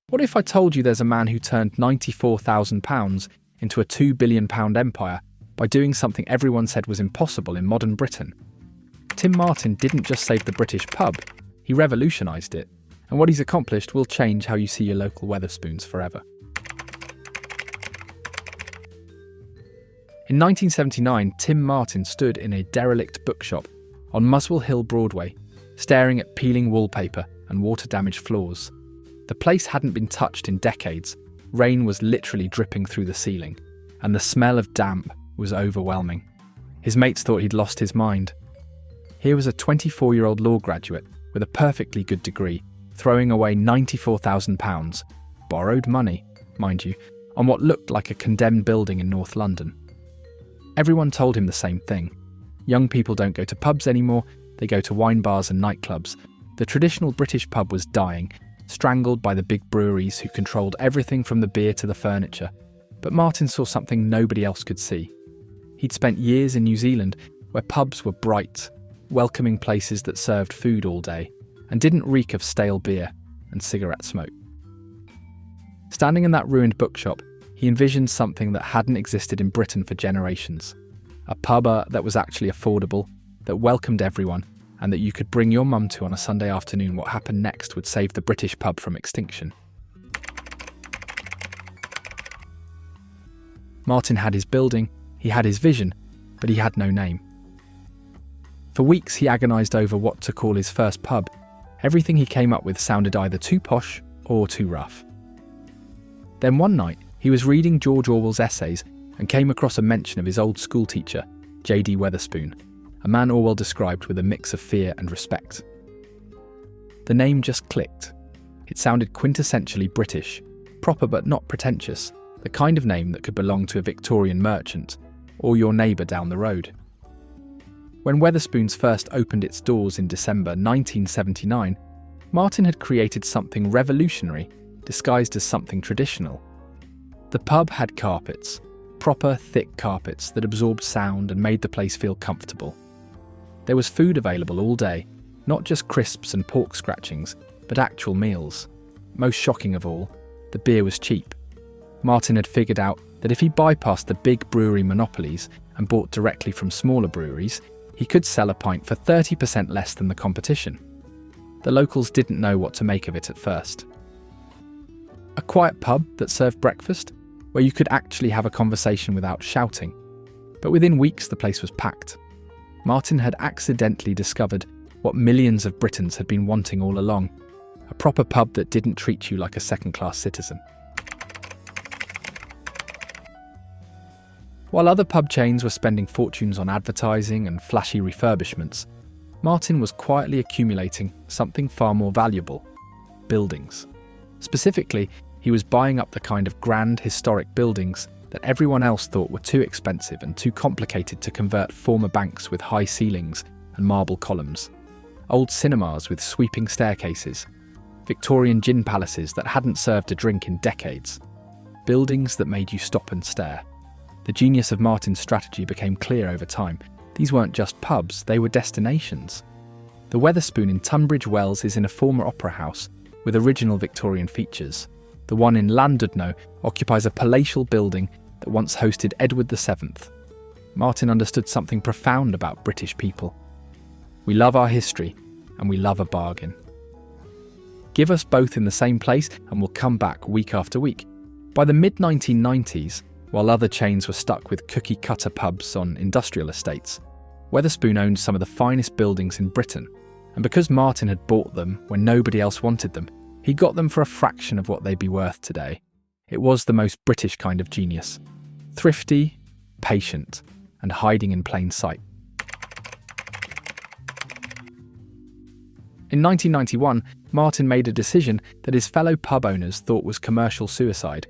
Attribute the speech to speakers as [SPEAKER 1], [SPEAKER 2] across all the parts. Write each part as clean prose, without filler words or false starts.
[SPEAKER 1] What if I told you there's a man who turned £94,000 into a £2 billion empire by doing something everyone said was impossible in modern Britain? Tim Martin didn't just save the British pub, he revolutionised it. And what he's accomplished will change how you see your local Wetherspoons forever. In 1979, Tim Martin stood in a derelict bookshop on Muswell Hill, Broadway, staring at peeling wallpaper and water-damaged floors. The place hadn't been touched in decades, rain was literally dripping through the ceiling, and the smell of damp was overwhelming. His mates thought he'd lost his mind. Here was a 24-year-old law graduate with a perfectly good degree, throwing away £94,000, borrowed money, mind you, on what looked like a condemned building in North London. Everyone told him the same thing. Young people don't go to pubs anymore, they go to wine bars and nightclubs. The traditional British pub was dying, strangled by the big breweries who controlled everything from the beer to the furniture. But Martin saw something nobody else could see. He'd spent years in New Zealand where pubs were bright, welcoming places that served food all day and didn't reek of stale beer and cigarette smoke. Standing in that ruined bookshop, he envisioned something that hadn't existed in Britain for generations. A pub that was actually affordable, that welcomed everyone, and that you could bring your mum to on a Sunday afternoon. What happened next would save the British pub from extinction. Martin had his building, he had his vision, but he had no name. For weeks he agonised over what to call his first pub. Everything he came up with sounded either too posh or too rough. Then one night, he was reading George Orwell's essays and came across a mention of his old school teacher, J.D. Wetherspoon, a man Orwell described with a mix of fear and respect. The name just clicked. It sounded quintessentially British, proper but not pretentious, the kind of name that could belong to a Victorian merchant or your neighbour down the road. When Wetherspoons first opened its doors in December 1979, Martin had created something revolutionary, disguised as something traditional. The pub had carpets, proper thick carpets that absorbed sound and made the place feel comfortable. There was food available all day, not just crisps and pork scratchings, but actual meals. Most shocking of all, the beer was cheap. Martin had figured out that if he bypassed the big brewery monopolies and bought directly from smaller breweries, he could sell a pint for 30% less than the competition. The locals didn't know what to make of it at first. A quiet pub that served breakfast, where you could actually have a conversation without shouting. But within weeks the place was packed. Martin had accidentally discovered what millions of Britons had been wanting all along, a proper pub that didn't treat you like a second-class citizen. While other pub chains were spending fortunes on advertising and flashy refurbishments, Martin was quietly accumulating something far more valuable: buildings. Specifically, he was buying up the kind of grand historic buildings that everyone else thought were too expensive and too complicated to convert former banks with high ceilings and marble columns, old cinemas with sweeping staircases, Victorian gin palaces that hadn't served a drink in decades, buildings that made you stop and stare. The genius of Martin's strategy became clear over time. These weren't just pubs, they were destinations. The Wetherspoon in Tunbridge Wells is in a former opera house with original Victorian features. The one in Llandudno occupies a palatial building that once hosted Edward VII. Martin understood something profound about British people. We love our history, and we love a bargain. Give us both in the same place and we'll come back week after week. By the mid-1990s, while other chains were stuck with cookie-cutter pubs on industrial estates, Wetherspoon owned some of the finest buildings in Britain, and because Martin had bought them when nobody else wanted them, he got them for a fraction of what they'd be worth today. It was the most British kind of genius. Thrifty, patient, and hiding in plain sight. In 1991, Martin made a decision that his fellow pub owners thought was commercial suicide.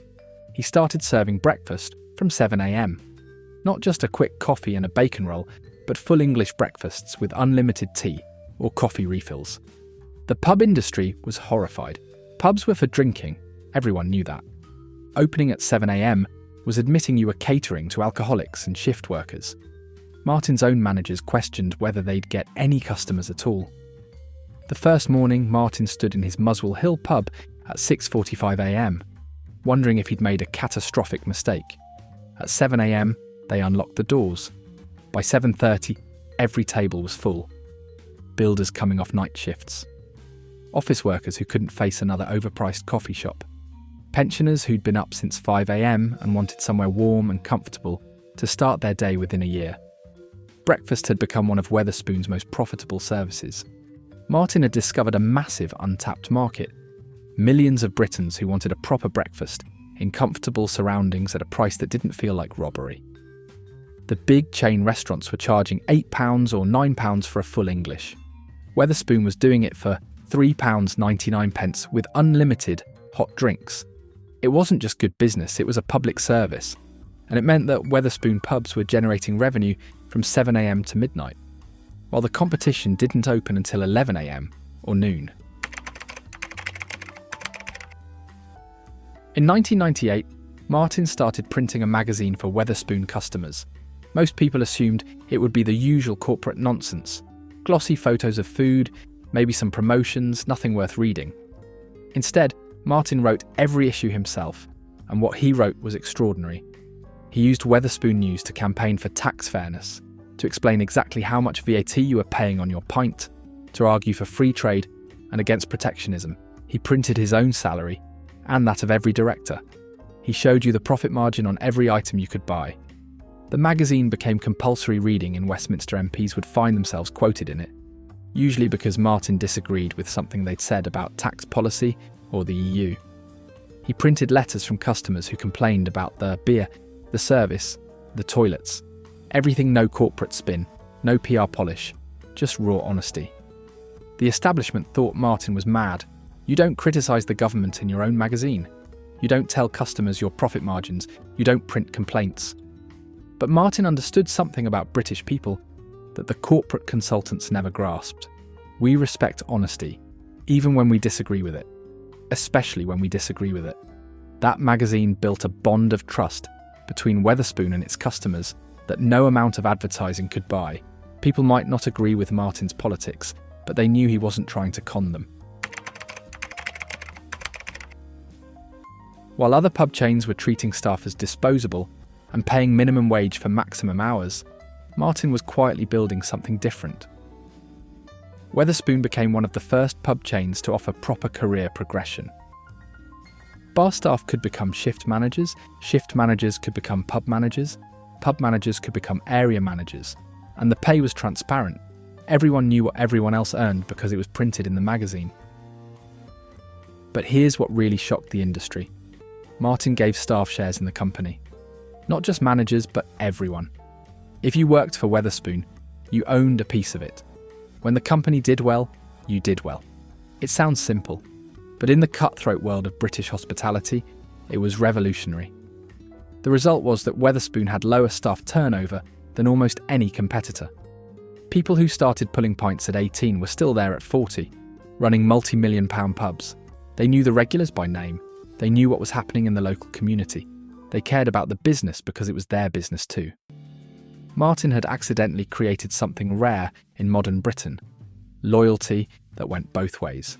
[SPEAKER 1] He started serving breakfast from 7 a.m. Not just a quick coffee and a bacon roll, but full English breakfasts with unlimited tea or coffee refills. The pub industry was horrified. Pubs were for drinking, everyone knew that. Opening at 7 a.m. was admitting you were catering to alcoholics and shift workers. Martin's own managers questioned whether they'd get any customers at all. The first morning, Martin stood in his Muswell Hill pub at 6:45 a.m, wondering if he'd made a catastrophic mistake. At 7 a.m, they unlocked the doors. By 7:30, every table was full. Builders coming off night shifts. Office workers who couldn't face another overpriced coffee shop. Pensioners who'd been up since 5 a.m. and wanted somewhere warm and comfortable to start their day within a year. Breakfast had become one of Wetherspoons' most profitable services. Martin had discovered a massive untapped market. Millions of Britons who wanted a proper breakfast in comfortable surroundings at a price that didn't feel like robbery. The big chain restaurants were charging £8 or £9 for a full English. Wetherspoon was doing it for £3.99 with unlimited hot drinks. It wasn't just good business, it was a public service. And it meant that Wetherspoon pubs were generating revenue from 7 a.m. to midnight, while the competition didn't open until 11 a.m. or noon. In 1998, Martin started printing a magazine for Wetherspoon customers. Most people assumed it would be the usual corporate nonsense. Glossy photos of food, maybe some promotions, nothing worth reading. Instead, Martin wrote every issue himself, and what he wrote was extraordinary. He used Wetherspoon News to campaign for tax fairness, to explain exactly how much VAT you were paying on your pint, to argue for free trade and against protectionism. He printed his own salary, and that of every director. He showed you the profit margin on every item you could buy. The magazine became compulsory reading and Westminster MPs would find themselves quoted in it, usually because Martin disagreed with something they'd said about tax policy or the EU. He printed letters from customers who complained about the beer, the service, the toilets. Everything no corporate spin, no PR polish, just raw honesty. The establishment thought Martin was mad. You don't criticise the government in your own magazine. You don't tell customers your profit margins. You don't print complaints. But Martin understood something about British people that the corporate consultants never grasped. We respect honesty, even when we disagree with it. Especially when we disagree with it. That magazine built a bond of trust between Wetherspoon and its customers that no amount of advertising could buy. People might not agree with Martin's politics, but they knew he wasn't trying to con them. While other pub chains were treating staff as disposable and paying minimum wage for maximum hours, Martin was quietly building something different. Wetherspoon became one of the first pub chains to offer proper career progression. Bar staff could become shift managers could become pub managers could become area managers, and the pay was transparent. Everyone knew what everyone else earned because it was printed in the magazine. But here's what really shocked the industry. Martin gave staff shares in the company. Not just managers, but everyone. If you worked for Wetherspoon, you owned a piece of it. When the company did well, you did well. It sounds simple, but in the cutthroat world of British hospitality, it was revolutionary. The result was that Wetherspoon had lower staff turnover than almost any competitor. People who started pulling pints at 18 were still there at 40, running multi-million-pound pubs. They knew the regulars by name. They knew what was happening in the local community. They cared about the business because it was their business too. Martin had accidentally created something rare in modern Britain, loyalty that went both ways.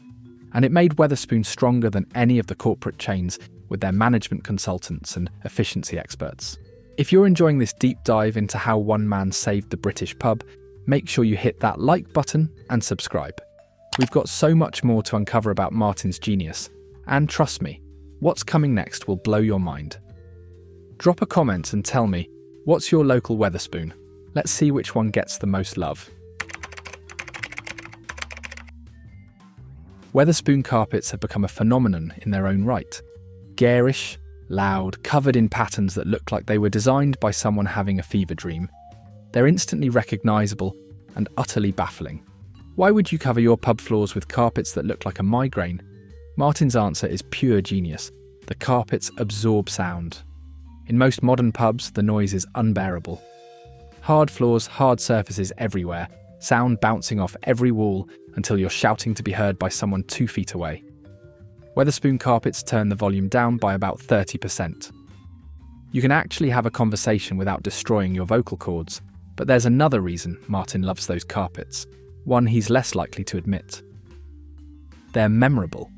[SPEAKER 1] And it made Wetherspoon stronger than any of the corporate chains with their management consultants and efficiency experts. If you're enjoying this deep dive into how one man saved the British pub, make sure you hit that like button and subscribe. We've got so much more to uncover about Martin's genius, and trust me, what's coming next will blow your mind. Drop a comment and tell me, what's your local Wetherspoon? Let's see which one gets the most love. Wetherspoon carpets have become a phenomenon in their own right. Garish, loud, covered in patterns that look like they were designed by someone having a fever dream. They're instantly recognisable and utterly baffling. Why would you cover your pub floors with carpets that look like a migraine? Martin's answer is pure genius. The carpets absorb sound. In most modern pubs, the noise is unbearable. Hard floors, hard surfaces everywhere, sound bouncing off every wall until you're shouting to be heard by someone 2 feet away. Wetherspoon carpets turn the volume down by about 30%. You can actually have a conversation without destroying your vocal cords, but there's another reason Martin loves those carpets, one he's less likely to admit. They're memorable.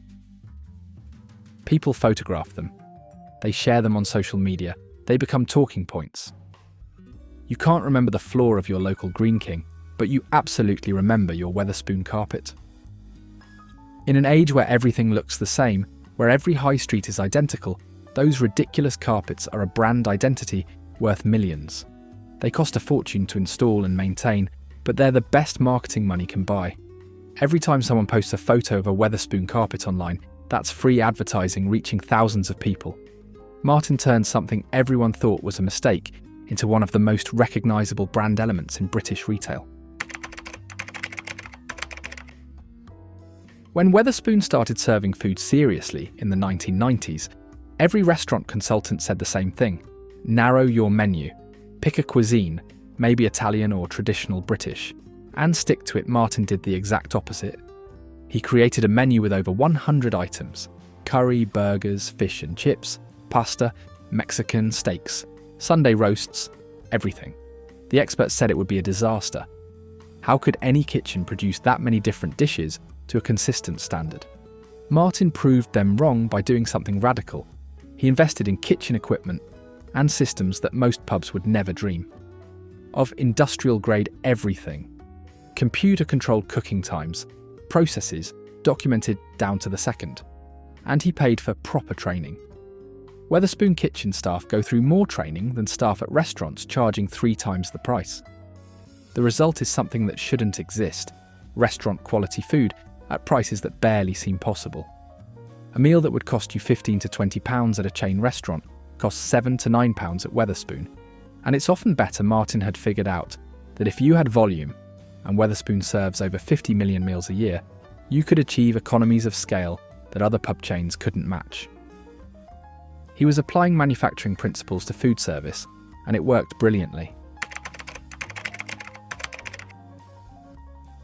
[SPEAKER 1] People photograph them. They share them on social media. They become talking points. You can't remember the floor of your local Green King, but you absolutely remember your Wetherspoon carpet. In an age where everything looks the same, where every high street is identical, those ridiculous carpets are a brand identity worth millions. They cost a fortune to install and maintain, but they're the best marketing money can buy. Every time someone posts a photo of a Wetherspoon carpet online, that's free advertising reaching thousands of people. Martin turned something everyone thought was a mistake into one of the most recognisable brand elements in British retail. When Wetherspoon started serving food seriously in the 1990s, every restaurant consultant said the same thing: narrow your menu, pick a cuisine, maybe Italian or traditional British, and stick to it. Martin did the exact opposite. He created a menu with over 100 items: curry, burgers, fish and chips, pasta, Mexican, steaks, Sunday roasts, everything. The experts said it would be a disaster. How could any kitchen produce that many different dishes to a consistent standard? Martin proved them wrong by doing something radical. He invested in kitchen equipment and systems that most pubs would never dream of. Industrial-grade everything. Computer-controlled cooking times, processes documented down to the second. And he paid for proper training. Wetherspoon kitchen staff go through more training than staff at restaurants, charging 3 times the price. The result is something that shouldn't exist: restaurant-quality food at prices that barely seem possible. A meal that would cost you £15 to £20 at a chain restaurant costs £7 to £9 at Wetherspoon. And it's often better. Martin had figured out that if you had volume, and Wetherspoon serves over 50 million meals a year, you could achieve economies of scale that other pub chains couldn't match. He was applying manufacturing principles to food service, and it worked brilliantly.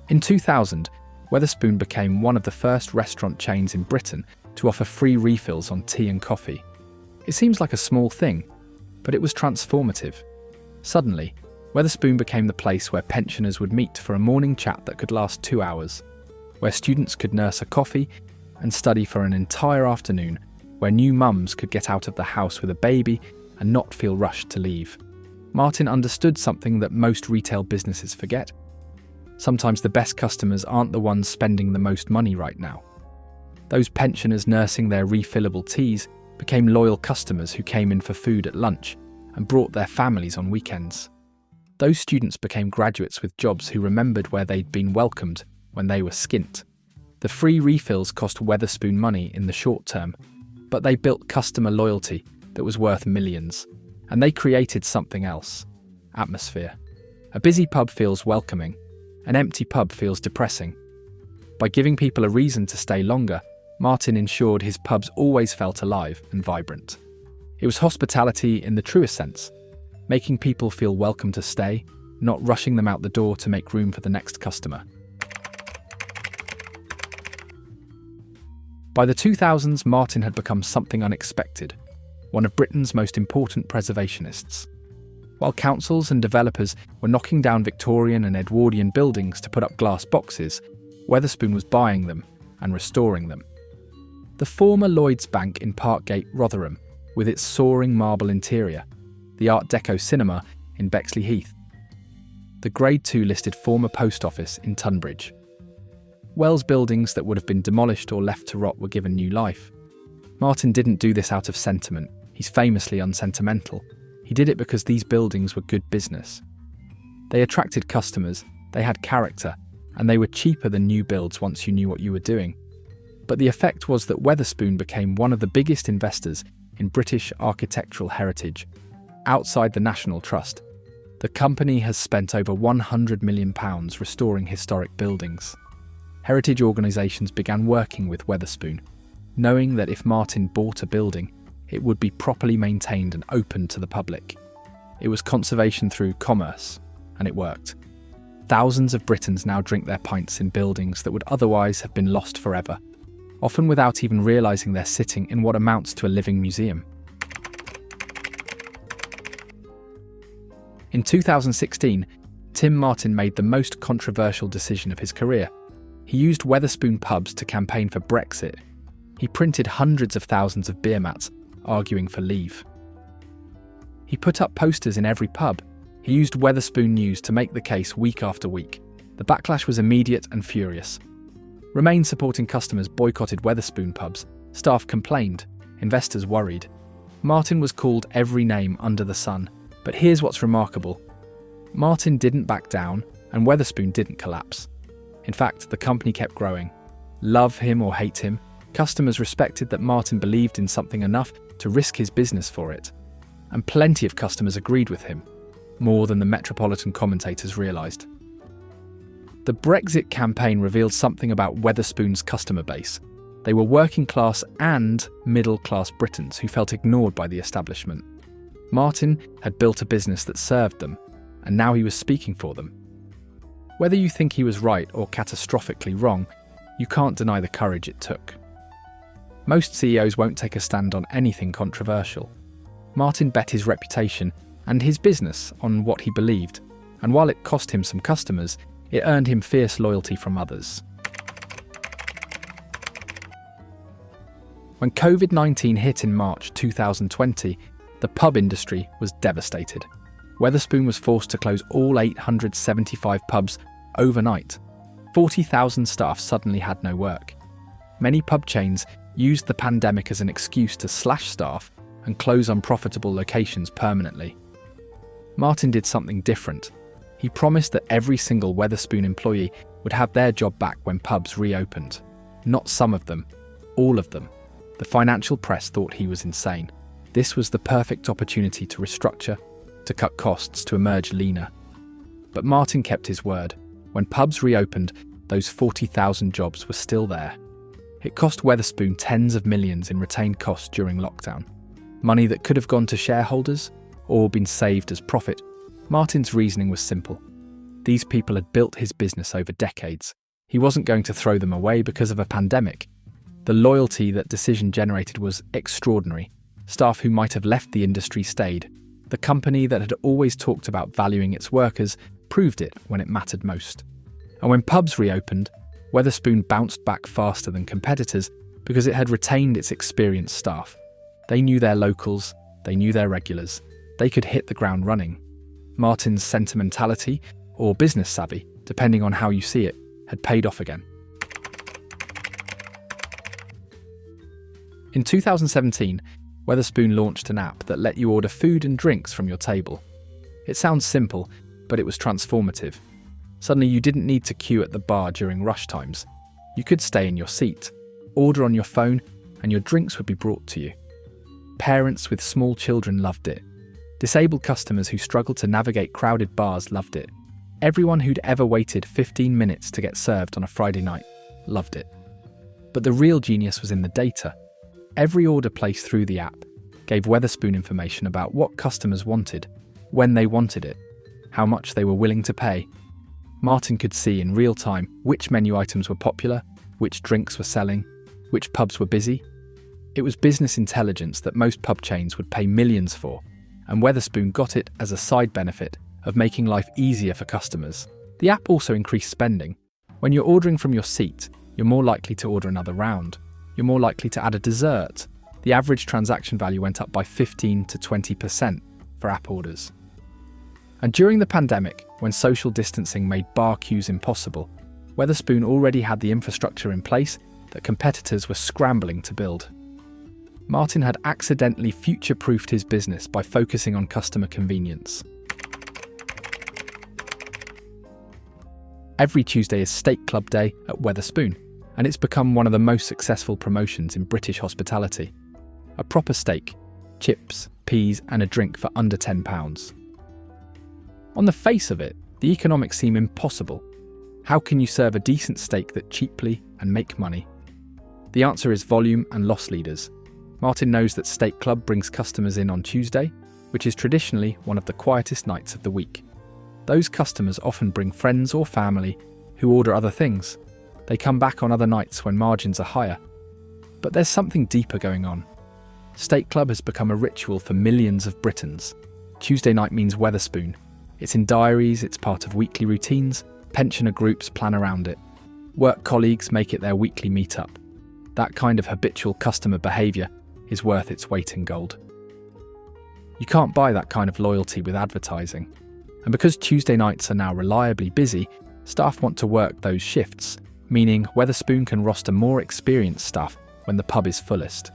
[SPEAKER 1] In 2000, Wetherspoon became one of the first restaurant chains in Britain to offer free refills on tea and coffee. It seems like a small thing, but it was transformative. Suddenly, Wetherspoon became the place where pensioners would meet for a morning chat that could last 2 hours, where students could nurse a coffee and study for an entire afternoon, where new mums could get out of the house with a baby and not feel rushed to leave. Martin understood something that most retail businesses forget. Sometimes the best customers aren't the ones spending the most money right now. Those pensioners nursing their refillable teas became loyal customers who came in for food at lunch and brought their families on weekends. Those students became graduates with jobs who remembered where they'd been welcomed when they were skint. The free refills cost Wetherspoon money in the short term, but they built customer loyalty that was worth millions, and they created something else: atmosphere. A busy pub feels welcoming. An empty pub feels depressing. By giving people a reason to stay longer, Martin ensured his pubs always felt alive and vibrant. It was hospitality in the truest sense, making people feel welcome to stay, not rushing them out the door to make room for the next customer. By the 2000s, Martin had become something unexpected, one of Britain's most important preservationists. While councils and developers were knocking down Victorian and Edwardian buildings to put up glass boxes, Wetherspoon was buying them and restoring them. The former Lloyds Bank in Parkgate, Rotherham, with its soaring marble interior, the Art Deco cinema in Bexley Heath, the Grade 2 listed former post office in Tunbridge. Wells buildings that would have been demolished or left to rot were given new life. Martin didn't do this out of sentiment. He's famously unsentimental. He did it because these buildings were good business. They attracted customers, they had character, and they were cheaper than new builds once you knew what you were doing. But the effect was that Wetherspoon became one of the biggest investors in British architectural heritage. Outside the National Trust, the company has spent over £100 million restoring historic buildings. Heritage organisations began working with Wetherspoon, knowing that if Martin bought a building, it would be properly maintained and open to the public. It was conservation through commerce, and it worked. Thousands of Britons now drink their pints in buildings that would otherwise have been lost forever, often without even realising they're sitting in what amounts to a living museum. In 2016, Tim Martin made the most controversial decision of his career. He used Wetherspoon pubs to campaign for Brexit. He printed hundreds of thousands of beer mats, arguing for leave. He put up posters in every pub. He used Wetherspoon News to make the case week after week. The backlash was immediate and furious. Remain supporting customers boycotted Wetherspoon pubs. Staff complained. Investors worried. Martin was called every name under the sun. But here's what's remarkable. Martin didn't back down, and Wetherspoon didn't collapse. In fact, the company kept growing. Love him or hate him, customers respected that Martin believed in something enough to risk his business for it. And plenty of customers agreed with him, more than the metropolitan commentators realised. The Brexit campaign revealed something about Wetherspoon's customer base. They were working-class and middle-class Britons who felt ignored by the establishment. Martin had built a business that served them, and now he was speaking for them. Whether you think he was right or catastrophically wrong, you can't deny the courage it took. Most CEOs won't take a stand on anything controversial. Martin bet his reputation and his business on what he believed, and while it cost him some customers, it earned him fierce loyalty from others. When COVID-19 hit in March 2020, the pub industry was devastated. Wetherspoon was forced to close all 875 pubs overnight. 40,000 staff suddenly had no work. Many pub chains used the pandemic as an excuse to slash staff and close unprofitable locations permanently. Martin did something different. He promised that every single Wetherspoon employee would have their job back when pubs reopened. Not some of them, all of them. The financial press thought he was insane. This was the perfect opportunity to restructure, to cut costs, to emerge leaner. But Martin kept his word. When pubs reopened, those 40,000 jobs were still there. It cost Wetherspoon tens of millions in retained costs during lockdown. Money that could have gone to shareholders or been saved as profit. Martin's reasoning was simple. These people had built his business over decades. He wasn't going to throw them away because of a pandemic. The loyalty that decision generated was extraordinary. Staff who might have left the industry stayed. The company that had always talked about valuing its workers proved it when it mattered most. And when pubs reopened, Wetherspoon bounced back faster than competitors because it had retained its experienced staff. They knew their locals, they knew their regulars. They could hit the ground running. Martin's sentimentality, or business savvy, depending on how you see it, had paid off again. In 2017, Wetherspoon launched an app that let you order food and drinks from your table. It sounds simple, but it was transformative. Suddenly you didn't need to queue at the bar during rush times. You could stay in your seat, order on your phone, and your drinks would be brought to you. Parents with small children loved it. Disabled customers who struggled to navigate crowded bars loved it. Everyone who'd ever waited 15 minutes to get served on a Friday night loved it. But the real genius was in the data. Every order placed through the app gave Wetherspoon information about what customers wanted, when they wanted it, how much they were willing to pay. Martin could see in real time which menu items were popular, which drinks were selling, which pubs were busy. It was business intelligence that most pub chains would pay millions for, and Wetherspoon got it as a side benefit of making life easier for customers. The app also increased spending. When you're ordering from your seat, you're more likely to order another round. You're more likely to add a dessert. The average transaction value went up by 15 to 20% for app orders. And during the pandemic, when social distancing made bar queues impossible, Wetherspoon already had the infrastructure in place that competitors were scrambling to build. Martin had accidentally future-proofed his business by focusing on customer convenience. Every Tuesday is Steak Club Day at Wetherspoon, and it's become one of the most successful promotions in British hospitality. A proper steak, chips, peas, and a drink for under £10. On the face of it, the economics seem impossible. How can you serve a decent steak that cheaply and make money? The answer is volume and loss leaders. Martin knows that Steak Club brings customers in on Tuesday, which is traditionally one of the quietest nights of the week. Those customers often bring friends or family who order other things. They come back on other nights when margins are higher. But there's something deeper going on. Steak Club has become a ritual for millions of Britons. Tuesday night means Wetherspoon. It's in diaries, it's part of weekly routines, pensioner groups plan around it. Work colleagues make it their weekly meet-up. That kind of habitual customer behaviour is worth its weight in gold. You can't buy that kind of loyalty with advertising. And because Tuesday nights are now reliably busy, staff want to work those shifts, meaning Wetherspoon can roster more experienced staff when the pub is fullest.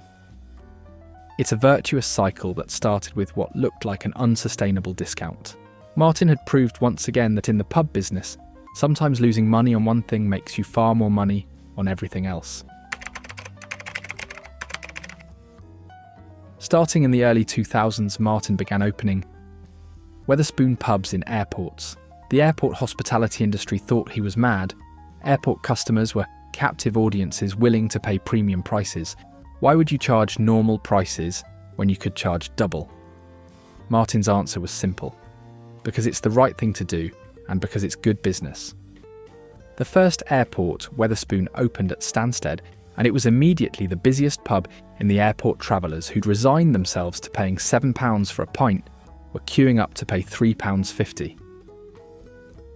[SPEAKER 1] It's a virtuous cycle that started with what looked like an unsustainable discount. Martin had proved once again that in the pub business, sometimes losing money on one thing makes you far more money on everything else. Starting in the early 2000s, Martin began opening Wetherspoon pubs in airports. The airport hospitality industry thought he was mad. Airport customers were captive audiences willing to pay premium prices. Why would you charge normal prices when you could charge double? Martin's answer was simple. Because it's the right thing to do, and because it's good business. The first airport, Wetherspoon, opened at Stansted, and it was immediately the busiest pub in the airport. Travellers who'd resigned themselves to paying £7 for a pint were queuing up to pay £3.50.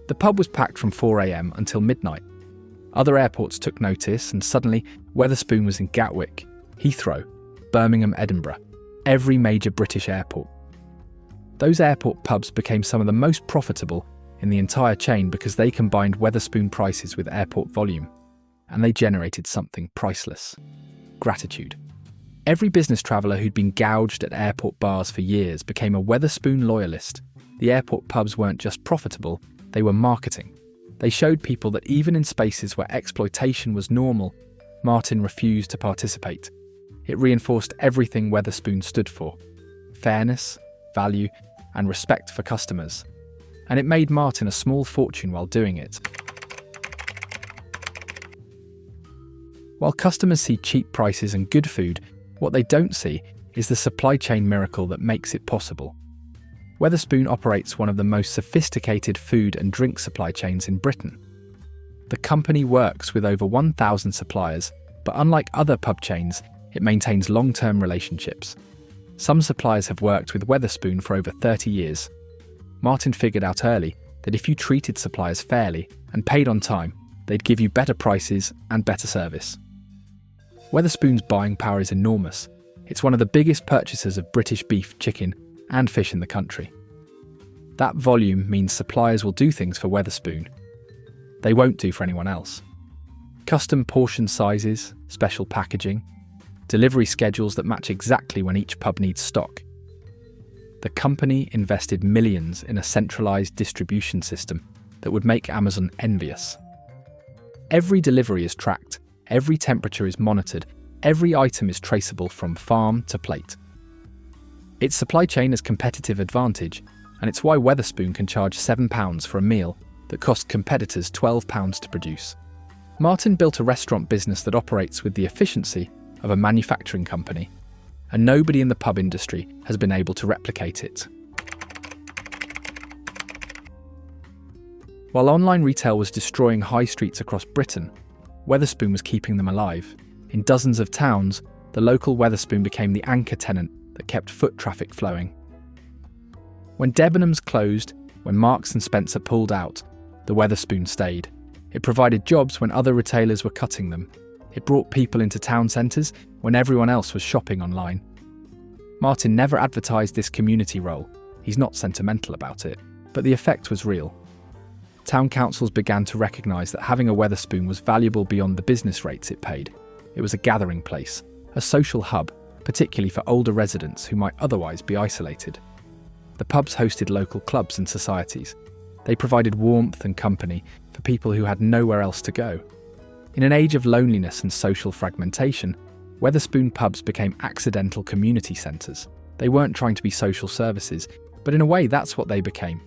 [SPEAKER 1] The pub was packed from 4 a.m. until midnight. Other airports took notice, and suddenly Wetherspoon was in Gatwick, Heathrow, Birmingham, Edinburgh, every major British airport. Those airport pubs became some of the most profitable in the entire chain because they combined Wetherspoon prices with airport volume, and they generated something priceless: gratitude. Every business traveller who'd been gouged at airport bars for years became a Wetherspoon loyalist. The airport pubs weren't just profitable, they were marketing. They showed people that even in spaces where exploitation was normal, Martin refused to participate. It reinforced everything Wetherspoon stood for: fairness, value, and respect for customers. And it made Martin a small fortune while doing it. While customers see cheap prices and good food, what they don't see is the supply chain miracle that makes it possible. Wetherspoon operates one of the most sophisticated food and drink supply chains in Britain. The company works with over 1,000 suppliers, but unlike other pub chains, it maintains long-term relationships. Some suppliers have worked with Wetherspoon for over 30 years. Martin figured out early that if you treated suppliers fairly and paid on time, they'd give you better prices and better service. Wetherspoon's buying power is enormous. It's one of the biggest purchasers of British beef, chicken, and fish in the country. That volume means suppliers will do things for Wetherspoon they won't do for anyone else. Custom portion sizes, special packaging, delivery schedules that match exactly when each pub needs stock. The company invested millions in a centralised distribution system that would make Amazon envious. Every delivery is tracked, every temperature is monitored, every item is traceable from farm to plate. Its supply chain has competitive advantage, and it's why Wetherspoon can charge £7 for a meal that cost competitors £12 to produce. Martin built a restaurant business that operates with the efficiency of a manufacturing company, and nobody in the pub industry has been able to replicate it. While online retail was destroying high streets across Britain, Wetherspoon was keeping them alive. In dozens of towns, the local Wetherspoon became the anchor tenant that kept foot traffic flowing. When Debenhams closed, when Marks and Spencer pulled out, the Wetherspoon stayed. It provided jobs when other retailers were cutting them. It brought people into town centres when everyone else was shopping online. Martin never advertised this community role. He's not sentimental about it, but the effect was real. Town councils began to recognise that having a Wetherspoon was valuable beyond the business rates it paid. It was a gathering place, a social hub, particularly for older residents who might otherwise be isolated. The pubs hosted local clubs and societies. They provided warmth and company for people who had nowhere else to go. In an age of loneliness and social fragmentation, Wetherspoon pubs became accidental community centres. They weren't trying to be social services, but in a way that's what they became.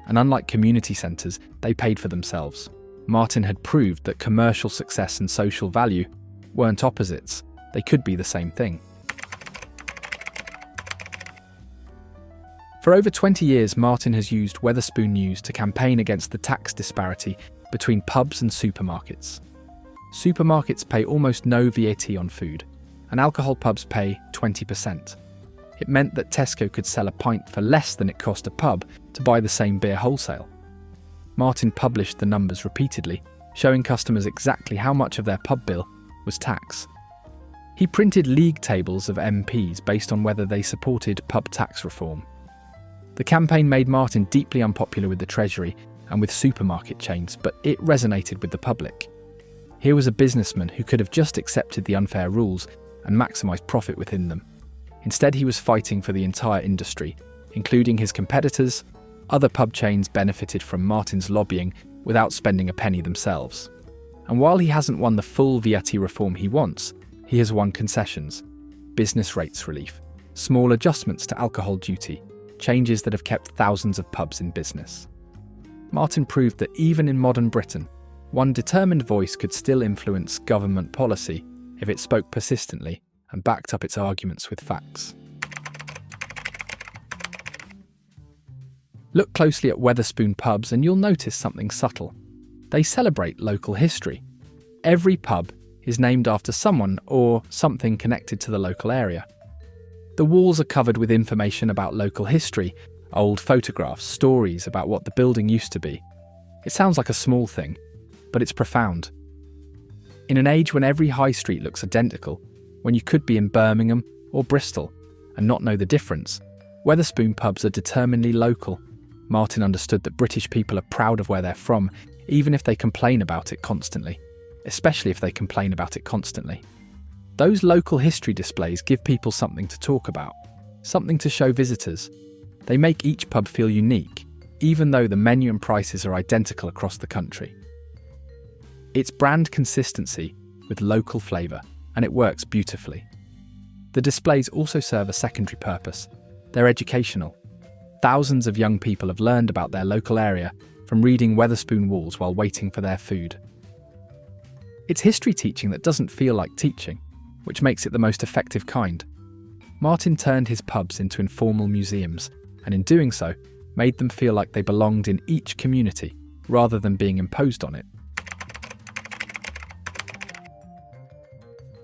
[SPEAKER 1] And unlike community centres, they paid for themselves. Martin had proved that commercial success and social value weren't opposites. They could be the same thing. For over 20 years, Martin has used Wetherspoon News to campaign against the tax disparity between pubs and supermarkets. Supermarkets pay almost no VAT on food, and alcohol pubs pay 20%. It meant that Tesco could sell a pint for less than it cost a pub to buy the same beer wholesale. Martin published the numbers repeatedly, showing customers exactly how much of their pub bill was tax. He printed league tables of MPs based on whether they supported pub tax reform. The campaign made Martin deeply unpopular with the Treasury and with supermarket chains, but it resonated with the public. Here was a businessman who could have just accepted the unfair rules and maximised profit within them. Instead, he was fighting for the entire industry, including his competitors. Other pub chains benefited from Martin's lobbying without spending a penny themselves. And while he hasn't won the full VAT reform he wants, he has won concessions, business rates relief, small adjustments to alcohol duty, changes that have kept thousands of pubs in business. Martin proved that even in modern Britain, one determined voice could still influence government policy if it spoke persistently and backed up its arguments with facts. Look closely at Wetherspoon pubs and you'll notice something subtle. They celebrate local history. Every pub is named after someone or something connected to the local area. The walls are covered with information about local history, old photographs, stories about what the building used to be. It sounds like a small thing, but it's profound. In an age when every high street looks identical, when you could be in Birmingham or Bristol and not know the difference, Wetherspoon pubs are determinedly local. Martin understood that British people are proud of where they're from, even if they complain about it constantly. Especially if they complain about it constantly. Those local history displays give people something to talk about, something to show visitors. They make each pub feel unique, even though the menu and prices are identical across the country. It's brand consistency with local flavour, and it works beautifully. The displays also serve a secondary purpose. They're educational. Thousands of young people have learned about their local area from reading Wetherspoon walls while waiting for their food. It's history teaching that doesn't feel like teaching, which makes it the most effective kind. Martin turned his pubs into informal museums, and in doing so, made them feel like they belonged in each community, rather than being imposed on it.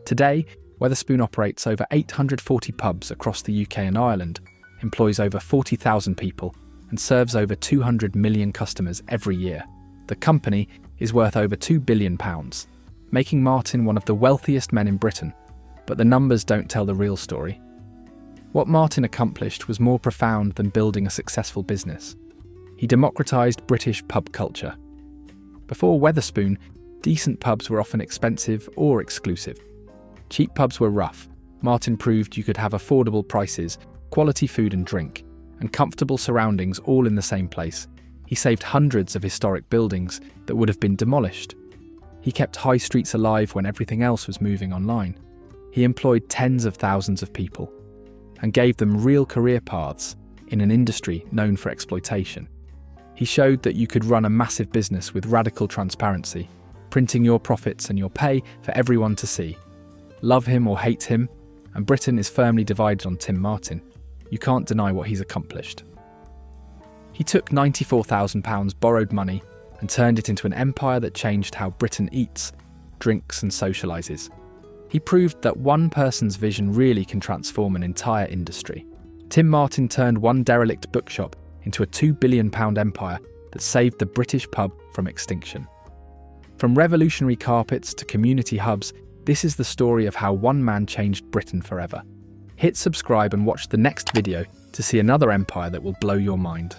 [SPEAKER 1] Today, Wetherspoon operates over 840 pubs across the UK and Ireland, employs over 40,000 people, and serves over 200 million customers every year. The company is worth over £2 billion, making Martin one of the wealthiest men in Britain, but the numbers don't tell the real story. What Martin accomplished was more profound than building a successful business. He democratised British pub culture. Before Wetherspoon, decent pubs were often expensive or exclusive. Cheap pubs were rough. Martin proved you could have affordable prices, quality food and drink, and comfortable surroundings all in the same place. He saved hundreds of historic buildings that would have been demolished. He kept high streets alive when everything else was moving online. He employed tens of thousands of people and gave them real career paths in an industry known for exploitation. He showed that you could run a massive business with radical transparency, printing your profits and your pay for everyone to see. Love him or hate him, and Britain is firmly divided on Tim Martin. You can't deny what he's accomplished. He took £94,000 borrowed money and turned it into an empire that changed how Britain eats, drinks and socialises. He proved that one person's vision really can transform an entire industry. Tim Martin turned one derelict bookshop into a £2 billion empire that saved the British pub from extinction. From revolutionary carpets to community hubs, this is the story of how one man changed Britain forever. Hit subscribe and watch the next video to see another empire that will blow your mind.